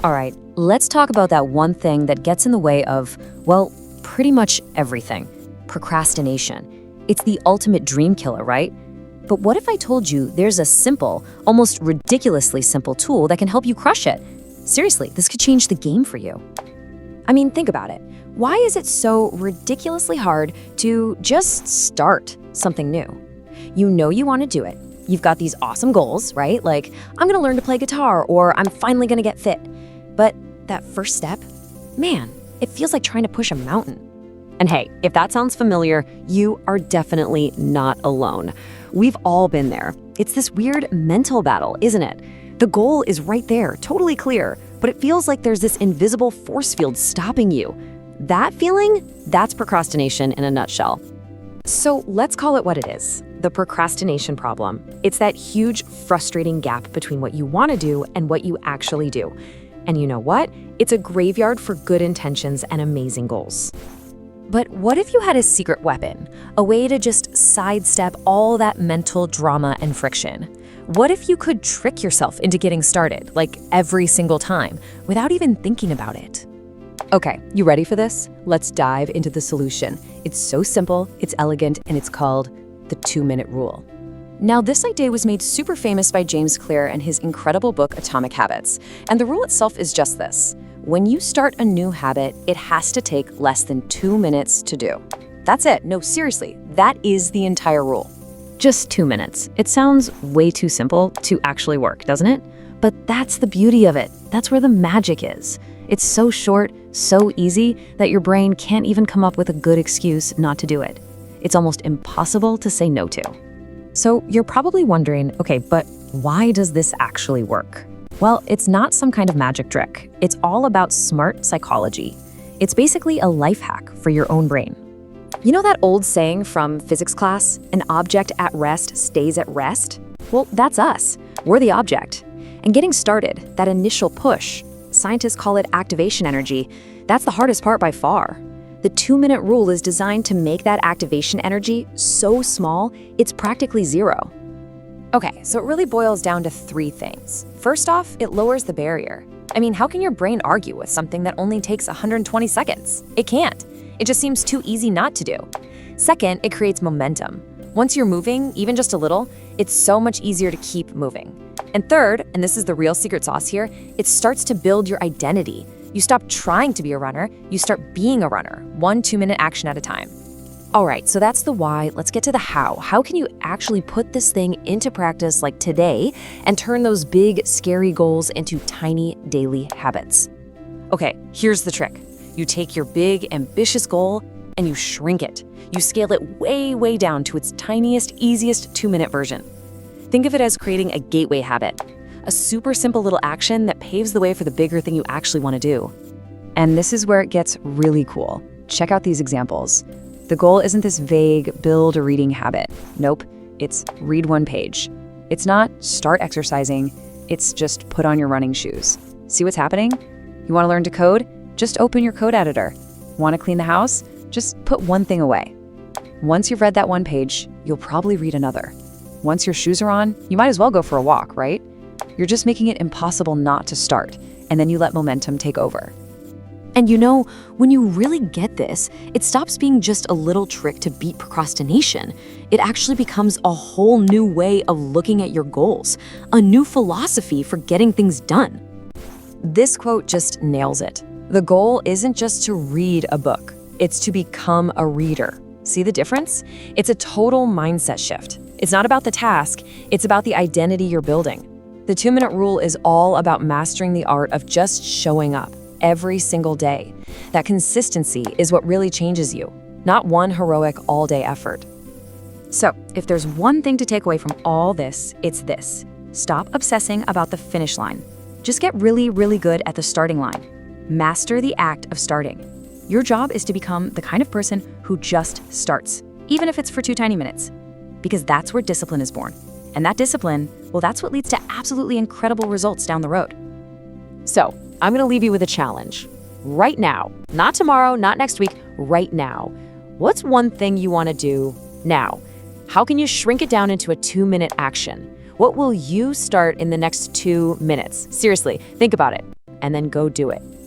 All right, let's talk about that one thing that gets in the way of, well, pretty much everything: procrastination. It's the ultimate dream killer, right? But what if I told you there's a simple, almost ridiculously simple tool that can help you crush it? Seriously, this could change the game for you. I mean, think about it. Why is it so ridiculously hard to just start something new? You know you want to do it. You've got these awesome goals, right? Like, I'm going to learn to play guitar, or I'm finally going to get fit. But that first step, man, it feels like trying to push a mountain. And hey, if that sounds familiar, you are definitely not alone. We've all been there. It's this weird mental battle, isn't it? The goal is right there, totally clear, but it feels like there's this invisible force field stopping you. That feeling, that's procrastination in a nutshell. So let's call it what it is: the procrastination problem. It's that huge, frustrating gap between what you want to do and what you actually do. And you know what? It's a graveyard for good intentions and amazing goals. But what if you had a secret weapon, a way to just sidestep all that mental drama and friction? What if you could trick yourself into getting started, like every single time, without even thinking about it? Okay, you ready for this? Let's dive into the solution. It's so simple, it's elegant, and it's called the 2-minute rule. Now, this idea was made super famous by James Clear in his incredible book, Atomic Habits. And the rule itself is just this: when you start a new habit, it has to take less than 2 minutes to do. That's it. No, seriously, that is the entire rule. Just 2 minutes. It sounds way too simple to actually work, doesn't it? But that's the beauty of it. That's where the magic is. It's so short, so easy, that your brain can't even come up with a good excuse not to do it. It's almost impossible to say no to. So you're probably wondering, okay, but why does this actually work? Well, it's not some kind of magic trick. It's all about smart psychology. It's basically a life hack for your own brain. You know that old saying from physics class, an object at rest stays at rest? Well, that's us. We're the object. And getting started, that initial push, scientists call it activation energy, that's the hardest part by far. The 2-minute rule is designed to make that activation energy so small, it's practically zero. Okay, so it really boils down to 3 things. First off, it lowers the barrier. I mean, how can your brain argue with something that only takes 120 seconds? It can't. It just seems too easy not to do. Second, it creates momentum. Once you're moving, even just a little, it's so much easier to keep moving. And third, and this is the real secret sauce here, it starts to build your identity. You stop trying to be a runner, you start being a runner, 1 2-minute action at a time. All right, so that's the why. Let's get to the how. How can you actually put this thing into practice like today and turn those big, scary goals into tiny daily habits? Okay, here's the trick. You take your big, ambitious goal and you shrink it. You scale it way, way down to its tiniest, easiest 2-minute version. Think of it as creating a gateway habit, a super simple little action that paves the way for the bigger thing you actually want to do. And this is where it gets really cool. Check out these examples. The goal isn't this vague build a reading habit. Nope, it's read 1 page. It's not start exercising, it's just put on your running shoes. See what's happening? You want to learn to code? Just open your code editor. Want to clean the house? Just put 1 thing away. Once you've read that 1 page, you'll probably read another. Once your shoes are on, you might as well go for a walk, right? You're just making it impossible not to start, and then you let momentum take over. And you know, when you really get this, it stops being just a little trick to beat procrastination. It actually becomes a whole new way of looking at your goals, a new philosophy for getting things done. This quote just nails it. The goal isn't just to read a book, it's to become a reader. See the difference? It's a total mindset shift. It's not about the task, it's about the identity you're building. The 2-minute rule is all about mastering the art of just showing up every single day. That consistency is what really changes you, not one heroic all-day effort. So, if there's one thing to take away from all this, it's this: stop obsessing about the finish line. Just get really, really good at the starting line. Master the act of starting. Your job is to become the kind of person who just starts, even if it's for 2 tiny minutes. Because that's where discipline is born. And that discipline, well, that's what leads to absolutely incredible results down the road. So, I'm going to leave you with a challenge. Right now, not tomorrow, not next week, right now. What's one thing you want to do now? How can you shrink it down into a 2-minute action? What will you start in the next 2 minutes? Seriously, think about it. and then go do it.